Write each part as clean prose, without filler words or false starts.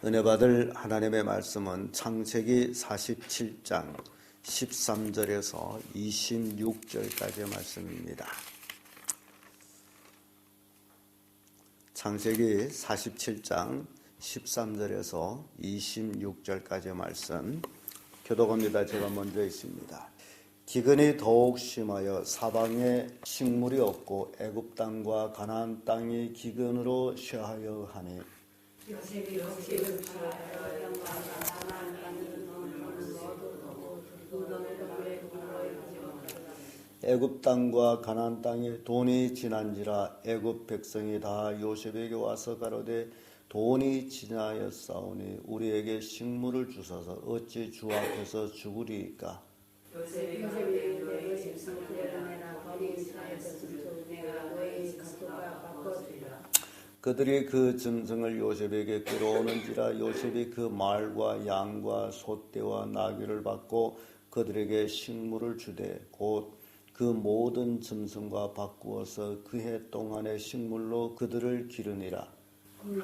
은혜 받을 하나님의 말씀은 창세기 47장 13절에서 26절까지의 말씀입니다. 창세기 47장 13절에서 26절까지의 말씀 교독합니다. 제가 먼저 있습니다. 기근이 더욱 심하여 사방에 식물이 없고 애굽 땅과 가나안 땅이 기근으로 쇠하여 하니 요셉이 곡식을 팔아야 땅과 가나안 땅을 얻어도 무덤에 애굽 땅과 가나안 땅에 돈이 지난지라 애굽 백성이 다 요셉에게 와서 가로되 돈이 지나였사오니 우리에게 식물을 주소서 어찌 주 앞에서 죽으리이까. 요셉이 너희 짐승을 내라 돈이 지나였으므로 내가 너희 각도가 바꿔주리라. 그들이 그 짐승을 요셉에게 끌어오는지라 요셉이 그 말과 양과 소떼와 나귀를 받고 그들에게 식물을 주되 곧 그 모든 짐승과 바꾸어서 그 해 동안의 식물로 그들을 기르니라.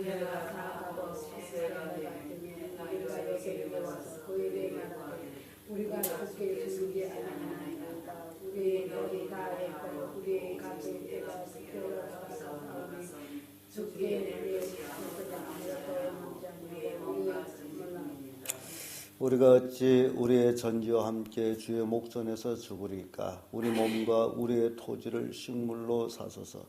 해가 다하고 새가 되었더니 우리가 요셉에게 와서 그에게 말하되 우리가 죽게 죽지 아니하나이다. 우리의 덕이 다했고 우리의 가진 때가 지켜서 사오니 죽게 내리지 않고자 아무것도 남지 아니하고 우리가 몰랍니다. 우리가 어찌 우리의 전지와 함께 주의 목전에서 죽으리까. 우리 몸과 우리의 토지를 식물로 사소서.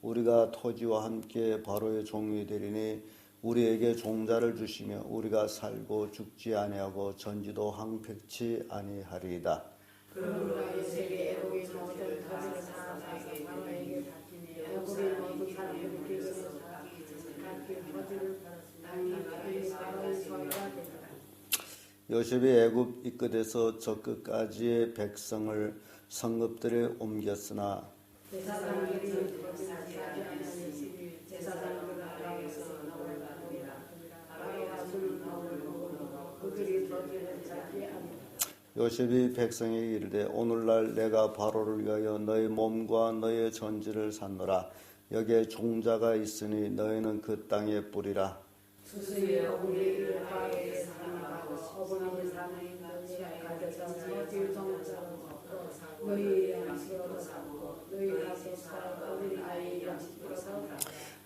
우리가 토지와 함께 바로의 종이 되리니 우리에게 종자를 주시며 우리가 살고 죽지 아니하고 전지도 황폐치 아니하리이다. 그러므로 요셉이 애굽의 모든 토지를 사서 바로에게 바치니 애굽의 모든 사람들이 길에서 각기 토지를 팔았으니 땅이 바로의 소유가 되더라. 요셉이 애굽 이 끝에서 저 끝까지의 백성을 성읍들에 옮겼으나 제사장들이 거기서 하지 않으니 제사장들은 아라에서 나올 가니라. 아라가 주는 나올 먹으므로 그들이 토지를 찾지 아니하라. 요셉이 백성에게 이르되 오늘날 내가 바로를 위하여 너희 몸과 너희 전지를 샀노라. 여기에 종자가 있으니 너희는 그 땅에 뿌리라. 수수의 우리를 바에게 사랑하고 어머니 사랑이 너희가 가져서 머질 종자로 먹고 너희 양식으로 삼고 너희 가서 살아 어린 아이 양식으로 삼으라.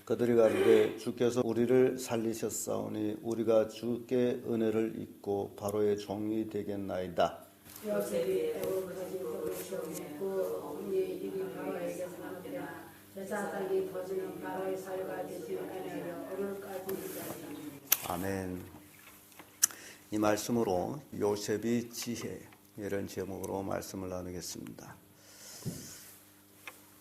그들이 가로되 주께서 우리를 살리셨사오니 우리가 주께 은혜를 입고 바로의 종이 되겠나이다. 요셉이 애굽까지 도시오며 그 어머니의 입이 바로에게 사랑되나 제사장이 터지는 바로의 사유가 되지 아니하여 오늘까지 있다. 아멘. 이 말씀으로 요셉의 지혜 이런 제목으로 말씀을 나누겠습니다.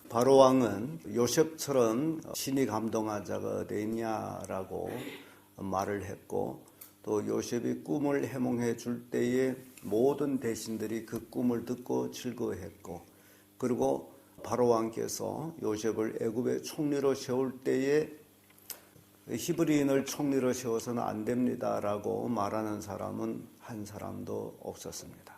바로 왕은 요셉처럼 신이 감동한 자가 어디 있냐라고 말을 했고 또 요셉이 꿈을 해몽해 줄 때에 모든 대신들이 그 꿈을 듣고 즐거워했고 그리고 바로 왕께서 요셉을 애굽의 총리로 세울 때에 히브리인을 총리로 세워서는 안 됩니다라고 말하는 사람은 한 사람도 없었습니다.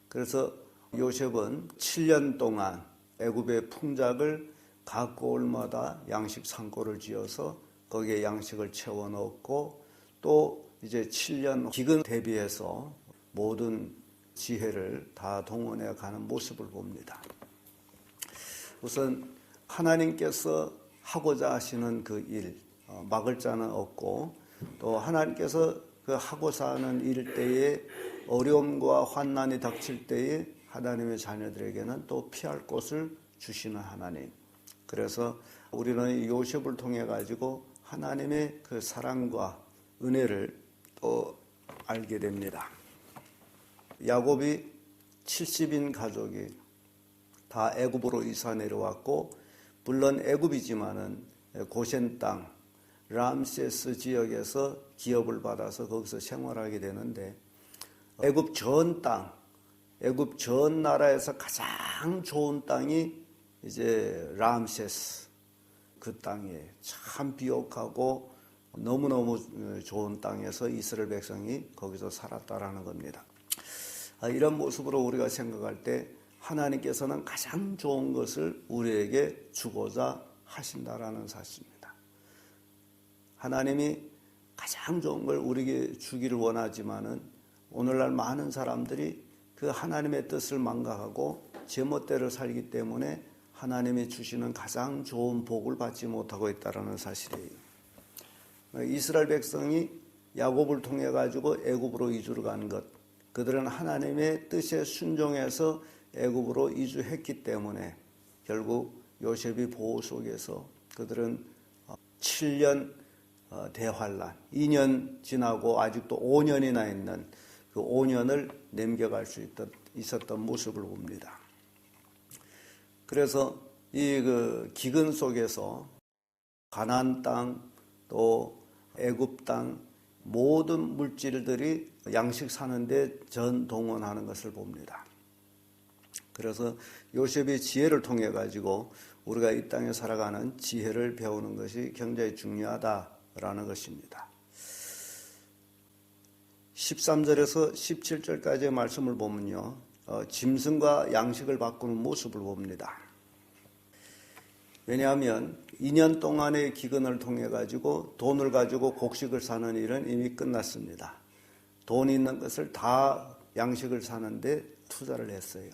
그래서 요셉은 7년 동안 애굽의 풍작을 각 고을마다 양식 상고를 지어서 거기에 양식을 채워 넣었고 또 이제 7년 기근 대비해서 모든 지혜를 다 동원해 가는 모습을 봅니다. 우선 하나님께서 하고자 하시는 그 일, 막을 자는 없고 또 하나님께서 그 하고자 하는 일 때에 어려움과 환난이 닥칠 때에 하나님의 자녀들에게는 또 피할 곳을 주시는 하나님. 그래서 우리는 요셉을 통해 가지고 하나님의 그 사랑과 은혜를 또 알게 됩니다. 야곱이 70인 가족이 다 애굽으로 이사 내려왔고 물론 애굽이지만은 고센 땅 람세스 지역에서 기업을 받아서 거기서 생활하게 되는데 애굽 전 땅, 애굽 전 나라에서 가장 좋은 땅이 이제 람세스 그 땅에 참 비옥하고 너무너무 좋은 땅에서 이스라엘 백성이 거기서 살았다라는 겁니다. 이런 모습으로 우리가 생각할 때 하나님께서는 가장 좋은 것을 우리에게 주고자 하신다라는 사실입니다. 하나님이 가장 좋은 걸 우리에게 주기를 원하지만은 오늘날 많은 사람들이 그 하나님의 뜻을 망각하고 제멋대로 살기 때문에 하나님이 주시는 가장 좋은 복을 받지 못하고 있다는 사실이에요. 이스라엘 백성이 야곱을 통해 가지고 애굽으로 이주를 간 것, 그들은 하나님의 뜻에 순종해서 애굽으로 이주했기 때문에 결국 요셉의 보호 속에서 그들은 7년 대환란, 2년 지나고 아직도 5년이나 있는 그 5년을 넘겨갈 수 있었던 모습을 봅니다. 그래서 이 그 기근 속에서 가나안 땅 또 애굽 땅 모든 물질들이 양식 사는데 전 동원하는 것을 봅니다. 그래서 요셉의 지혜를 통해 가지고 우리가 이 땅에 살아가는 지혜를 배우는 것이 굉장히 중요하다라는 것입니다. 13절에서 17절까지의 말씀을 보면요, 짐승과 양식을 바꾸는 모습을 봅니다. 왜냐하면 2년 동안의 기근을 통해 가지고 돈을 가지고 곡식을 사는 일은 이미 끝났습니다. 돈이 있는 것을 다 양식을 사는데 투자를 했어요.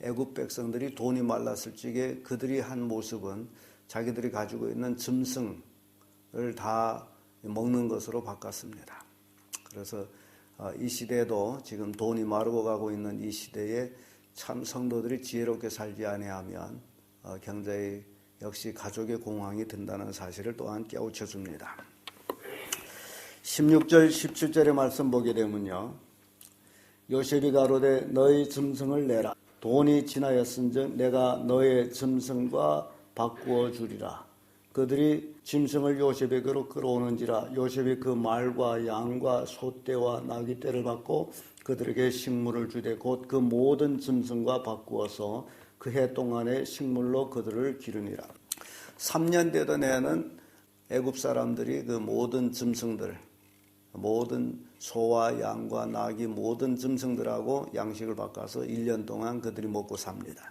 애굽 백성들이 돈이 말랐을 적에 그들이 한 모습은 자기들이 가지고 있는 짐승을 다 먹는 것으로 바꿨습니다. 그래서 이 시대에도 지금 돈이 마르고 가고 있는 이 시대에 참 성도들이 지혜롭게 살지 아니하면 굉장히 역시 가족의 공황이 든다는 사실을 또한 깨우쳐 줍니다. 16절 17절의 말씀 보게 되면요, 요셉이 가로되 너희 짐승을 내라. 돈이 지나였은즉 내가 너의 짐승과 바꾸어 주리라. 그들이 짐승을 요셉에게로 끌어오는지라. 요셉이 그 말과 양과 소떼와 나귀떼를 받고 그들에게 식물을 주되 곧 그 모든 짐승과 바꾸어서 그 해 동안의 식물로 그들을 기르니라. 3년 되던 해는 애굽 사람들이 그 모든 짐승들, 모든 소와 양과 나귀 모든 짐승들하고 양식을 바꿔서 1년 동안 그들이 먹고 삽니다.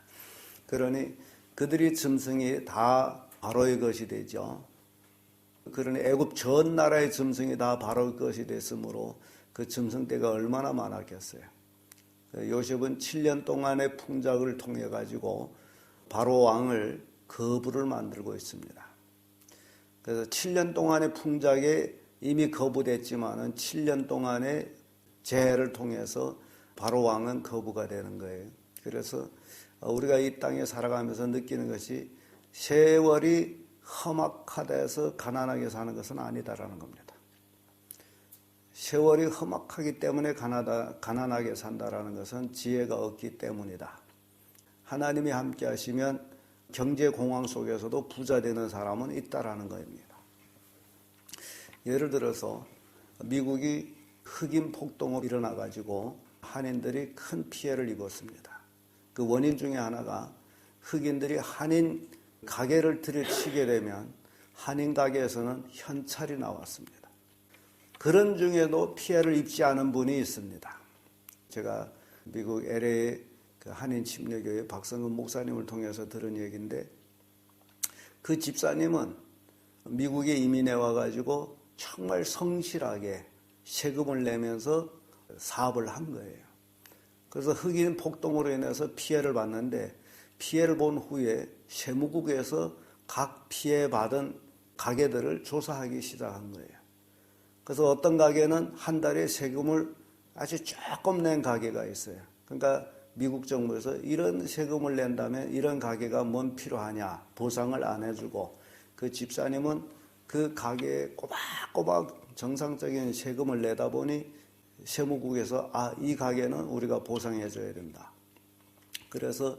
그러니 그들이 짐승이 다 바로의 것이 되죠. 그러니 애굽 전 나라의 짐승이 다 바로의 것이 됐으므로 그 짐승 떼가 얼마나 많았겠어요. 요셉은 7년 동안의 풍작을 통해 가지고 바로 왕을 거부를 만들고 있습니다. 그래서 7년 동안의 풍작에 이미 거부됐지만은 7년 동안의 재해를 통해서 바로 왕은 거부가 되는 거예요. 그래서 우리가 이 땅에 살아가면서 느끼는 것이 세월이 험악하다 해서 가난하게 사는 것은 아니다라는 겁니다. 세월이 험악하기 때문에 가난하게 산다라는 것은 지혜가 없기 때문이다. 하나님이 함께 하시면 경제 공황 속에서도 부자 되는 사람은 있다라는 겁니다. 예를 들어서 미국이 흑인 폭동이 일어나가지고 한인들이 큰 피해를 입었습니다. 그 원인 중에 하나가 흑인들이 한인 가게를 들이치게 되면 한인 가게에서는 현찰이 나왔습니다. 그런 중에도 피해를 입지 않은 분이 있습니다. 제가 미국 LA 그 한인 침례교회 박성근 목사님을 통해서 들은 얘기인데, 그 집사님은 미국에 이민해 와가지고 정말 성실하게 세금을 내면서 사업을 한 거예요. 그래서 흑인 폭동으로 인해서 피해를 봤는데, 피해를 본 후에 세무국에서 각 피해받은 가게들을 조사하기 시작한 거예요. 그래서 어떤 가게는 한 달에 세금을 아주 조금 낸 가게가 있어요. 그러니까 미국 정부에서 이런 세금을 낸다면 이런 가게가 뭔 필요하냐, 보상을 안 해주고, 그 집사님은 그 가게에 꼬박꼬박 정상적인 세금을 내다 보니 세무국에서 이 가게는 우리가 보상해줘야 된다. 그래서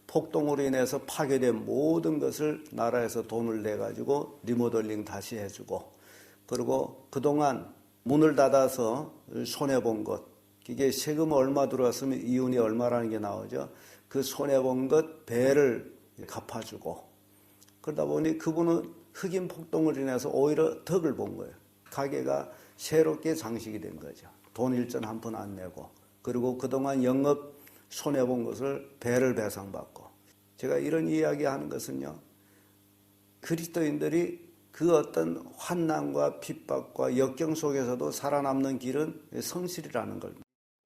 폭동으로 인해서 파괴된 모든 것을 나라에서 돈을 내가지고 리모델링 다시 해주고, 그리고 그동안 문을 닫아서 손해본 것, 이게 세금 얼마 들어왔으면 이윤이 얼마라는 게 나오죠. 그 손해본 것 배를 갚아주고, 그러다 보니 그분은 흑인 폭동을 인해서 오히려 덕을 본 거예요. 가게가 새롭게 장식이 된 거죠. 돈 일전 한 푼 안 내고, 그리고 그동안 영업 손해본 것을 배를 배상받고. 제가 이런 이야기 하는 것은요, 그리스도인들이 그 어떤 환난과 핍박과 역경 속에서도 살아남는 길은 성실이라는 걸,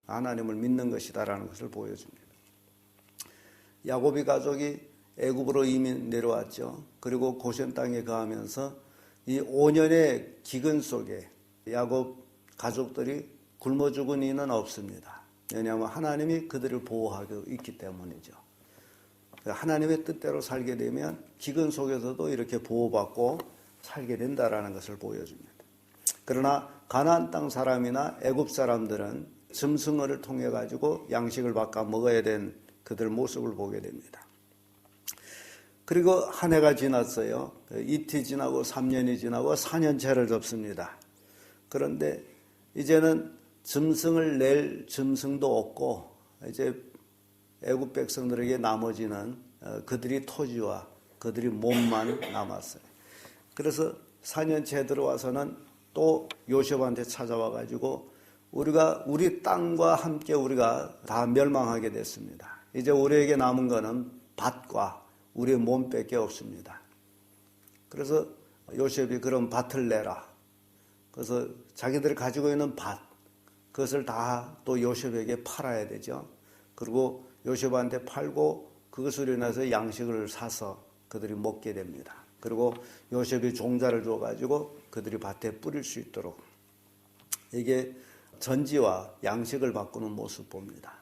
하나님을 믿는 것이다라는 것을 보여줍니다. 야곱이 가족이 애굽으로 이민 내려왔죠. 그리고 고센 땅에 거하면서 이 5년의 기근 속에 야곱 가족들이 굶어 죽은 이는 없습니다. 왜냐하면 하나님이 그들을 보호하고 있기 때문이죠. 하나님의 뜻대로 살게 되면 기근 속에서도 이렇게 보호받고 살게 된다라는 것을 보여줍니다. 그러나 가나안 땅 사람이나 애굽 사람들은 짐승을 통해 가지고 양식을 바꿔 먹어야 된 그들 모습을 보게 됩니다. 그리고 한 해가 지났어요. 이틀 지나고 3년이 지나고 4년째를 접습니다. 그런데 이제는 짐승을 낼 짐승도 없고 이제 애굽 백성들에게 나머지는 그들이 토지와 그들이 몸만 남았어요. 그래서 4년째 들어와서는 또 요셉한테 찾아와 가지고 우리 땅과 함께 우리가 다 멸망하게 됐습니다. 이제 우리에게 남은 거는 밭과 우리의 몸밖에 없습니다. 그래서 요셉이 그럼 밭을 내라. 그래서 자기들이 가지고 있는 밭, 그것을 다 또 요셉에게 팔아야 되죠. 그리고 요셉한테 팔고 그것으로 인해서 양식을 사서 그들이 먹게 됩니다. 그리고 요셉이 종자를 줘가지고 그들이 밭에 뿌릴 수 있도록, 이게 전지와 양식을 바꾸는 모습 봅니다.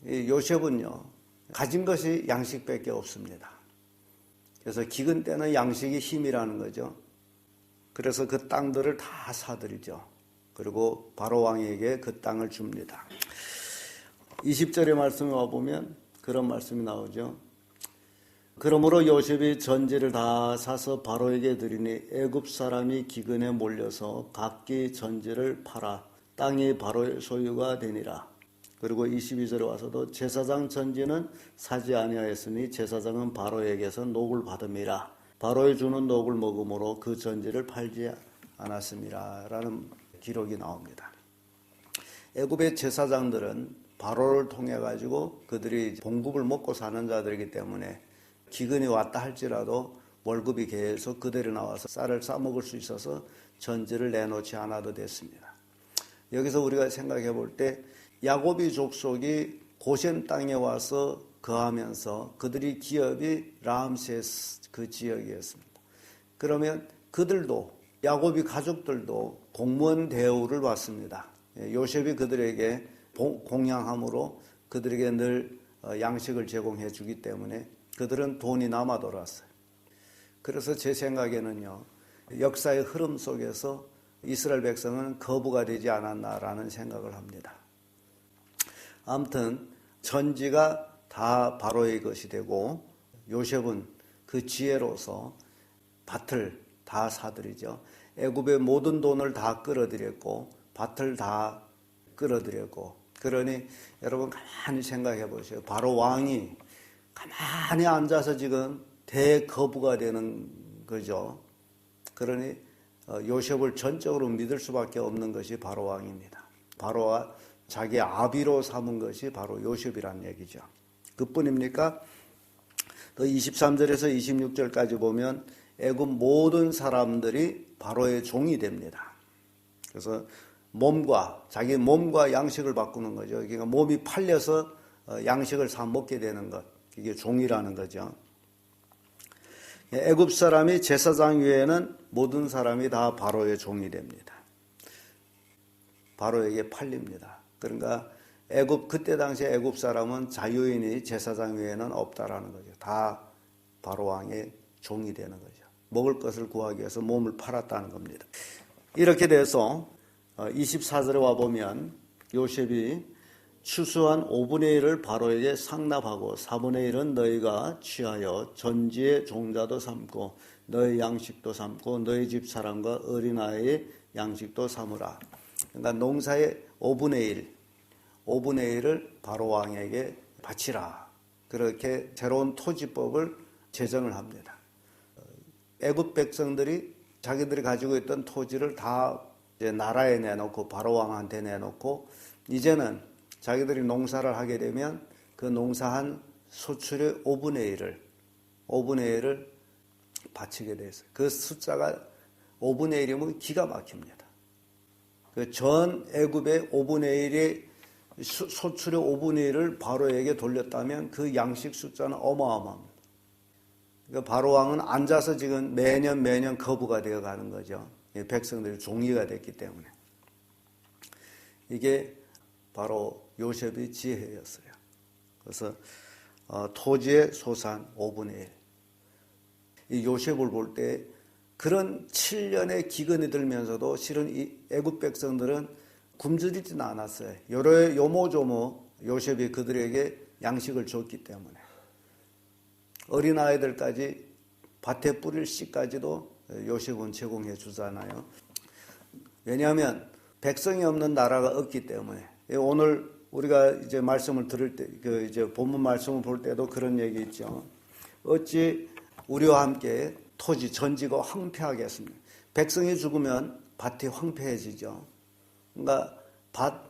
이 요셉은요, 가진 것이 양식밖에 없습니다. 그래서 기근 때는 양식이 힘이라는 거죠. 그래서 그 땅들을 다 사들이죠. 그리고 바로 왕에게 그 땅을 줍니다. 20절의 말씀에 와보면 그런 말씀이 나오죠. 그러므로 요셉이 전지를 다 사서 바로에게 드리니 애굽 사람이 기근에 몰려서 각기 전지를 팔아 땅이 바로의 소유가 되니라. 그리고 22절에 와서도 제사장 전지는 사지 아니하였으니 제사장은 바로에게서 녹을 받음이라. 바로에 주는 녹을 먹음으로 그 전지를 팔지 않았음이라 라는 기록이 나옵니다. 애굽의 제사장들은 바로를 통해 가지고 그들이 봉급을 먹고 사는 자들이기 때문에 기근이 왔다 할지라도 월급이 계속 그대로 나와서 쌀을 싸먹을 수 있어서 전지를 내놓지 않아도 됐습니다. 여기서 우리가 생각해 볼 때 야곱의 족속이 고센 땅에 와서 거하면서 그들이 기업이 라암세스 그 지역이었습니다. 그러면 그들도, 야곱의 가족들도 공무원 대우를 받습니다. 요셉이 그들에게 공양함으로 그들에게 늘 양식을 제공해 주기 때문에 그들은 돈이 남아 돌았어요. 그래서 제 생각에는요, 역사의 흐름 속에서 이스라엘 백성은 거부가 되지 않았나라는 생각을 합니다. 아무튼 전지가 다 바로의 것이 되고 요셉은 그 지혜로서 밭을 다 사들이죠. 애굽의 모든 돈을 다 끌어들였고 밭을 다 끌어들였고, 그러니 여러분 가만히 생각해 보세요. 바로 왕이 가만히 앉아서 지금 대거부가 되는 거죠. 그러니 요셉을 전적으로 믿을 수밖에 없는 것이 바로 왕입니다. 바로와 자기 아비로 삼은 것이 바로 요셉이란 얘기죠. 그뿐입니까? 또 23절에서 26절까지 보면 애굽 모든 사람들이 바로의 종이 됩니다. 그래서 자기 몸과 양식을 바꾸는 거죠. 그러니까 몸이 팔려서 양식을 사 먹게 되는 것, 이게 종이라는 거죠. 애굽 사람이 제사장 외에는 모든 사람이 다 바로의 종이 됩니다. 바로에게 팔립니다. 그러니까 그때 당시에 애굽 사람은 자유인이 제사장 외에는 없다라는 거죠. 다 바로 왕의 종이 되는 거죠. 먹을 것을 구하기 위해서 몸을 팔았다는 겁니다. 이렇게 돼서 24절에 와보면 요셉이 추수한 5분의 1을 바로에게 상납하고 4분의 1은 너희가 취하여 전지의 종자도 삼고 너희 양식도 삼고 너희 집 사람과 어린아이의 양식도 삼으라. 그러니까 농사의 5분의 1을 바로 왕에게 바치라. 그렇게 새로운 토지법을 제정을 합니다. 애굽 백성들이 자기들이 가지고 있던 토지를 다 이제 나라에 내놓고 바로 왕한테 내놓고 이제는 자기들이 농사를 하게 되면 그 농사한 소출의 5분의 1을 바치게 됐어요. 그 숫자가 5분의 1이면 기가 막힙니다. 그 전 애굽의 5분의 1의 소출의 5분의 1을 바로에게 돌렸다면 그 양식 숫자는 어마어마합니다. 그러니까 바로 왕은 앉아서 지금 매년 거부가 되어 가는 거죠. 백성들이 종이가 됐기 때문에. 이게 바로 요셉의 지혜였어요. 그래서 토지의 소산 5분의 1. 이 요셉을 볼 때 그런 7년의 기근이 들면서도 실은 이 애굽 백성들은 굶주리지는 않았어요. 여러 요모조모 요셉이 그들에게 양식을 줬기 때문에. 어린아이들까지 밭에 뿌릴 씨까지도 요셉은 제공해 주잖아요. 왜냐하면 백성이 없는 나라가 없기 때문에. 오늘 우리가 이제 말씀을 들을 때, 이제 본문 말씀을 볼 때도 그런 얘기 있죠. 어찌 우리와 함께 토지, 전지가 황폐하겠습니까? 백성이 죽으면 밭이 황폐해지죠. 그러니까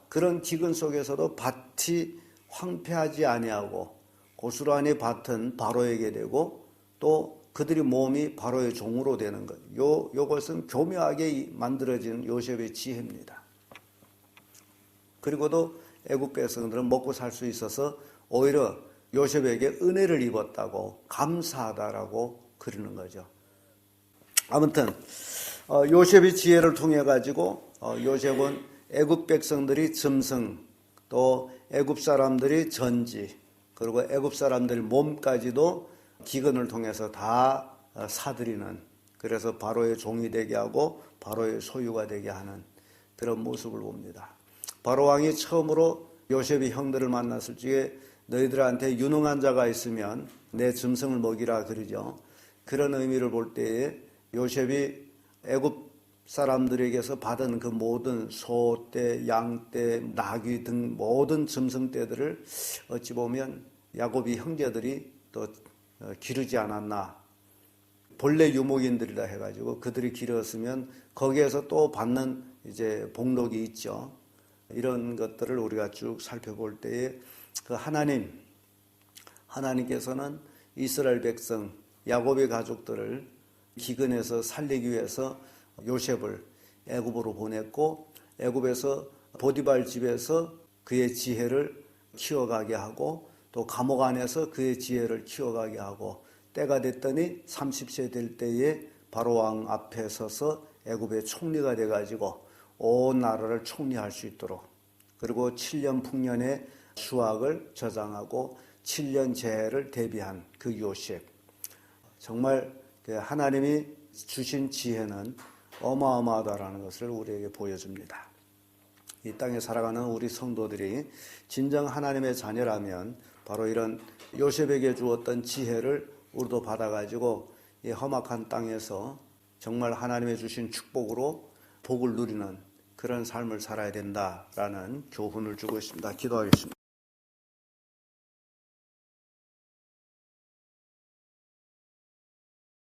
그런 기근 속에서도 밭이 황폐하지 아니하고 고스란히 밭은 바로에게 되고 또 그들의 몸이 바로의 종으로 되는 것. 요것은 교묘하게 만들어진 요셉의 지혜입니다. 그리고도 애굽 백성들은 먹고 살 수 있어서 오히려 요셉에게 은혜를 입었다고 감사하다라고 그러는 거죠. 아무튼 요셉의 지혜를 통해 가지고 요셉은 애굽 백성들이 짐승 또 애굽 사람들이 전지 그리고 애굽 사람들의 몸까지도 기근을 통해서 다 사들이는 그래서 바로의 종이 되게 하고 바로의 소유가 되게 하는 그런 모습을 봅니다. 바로 왕이 처음으로 요셉의 형들을 만났을 적에 너희들한테 유능한 자가 있으면 내 짐승을 먹이라 그러죠. 그런 의미를 볼 때에 요셉이 애굽 사람들에게서 받은 그 모든 소떼, 양떼, 나귀 등 모든 짐승떼들을 어찌 보면 야곱이 형제들이 또 기르지 않았나. 본래 유목인들이라 해가지고 그들이 기르었으면 거기에서 또 받는 이제 복록이 있죠. 이런 것들을 우리가 쭉 살펴볼 때에 그 하나님께서는 이스라엘 백성, 야곱의 가족들을 기근에서 살리기 위해서 요셉을 애굽으로 보냈고 애굽에서 보디발 집에서 그의 지혜를 키워가게 하고 또 감옥 안에서 그의 지혜를 키워가게 하고 때가 됐더니 30세 될 때에 바로 왕 앞에 서서 애굽의 총리가 돼가지고 온 나라를 총리할 수 있도록 그리고 7년 풍년의 수확을 저장하고 7년 재해를 대비한 그 요셉. 정말 하나님이 주신 지혜는 어마어마하다라는 것을 우리에게 보여줍니다. 이 땅에 살아가는 우리 성도들이 진정 하나님의 자녀라면 바로 이런 요셉에게 주었던 지혜를 우리도 받아가지고 이 험악한 땅에서 정말 하나님의 주신 축복으로 복을 누리는 그런 삶을 살아야 된다라는 교훈을 주고 있습니다. 기도하겠습니다.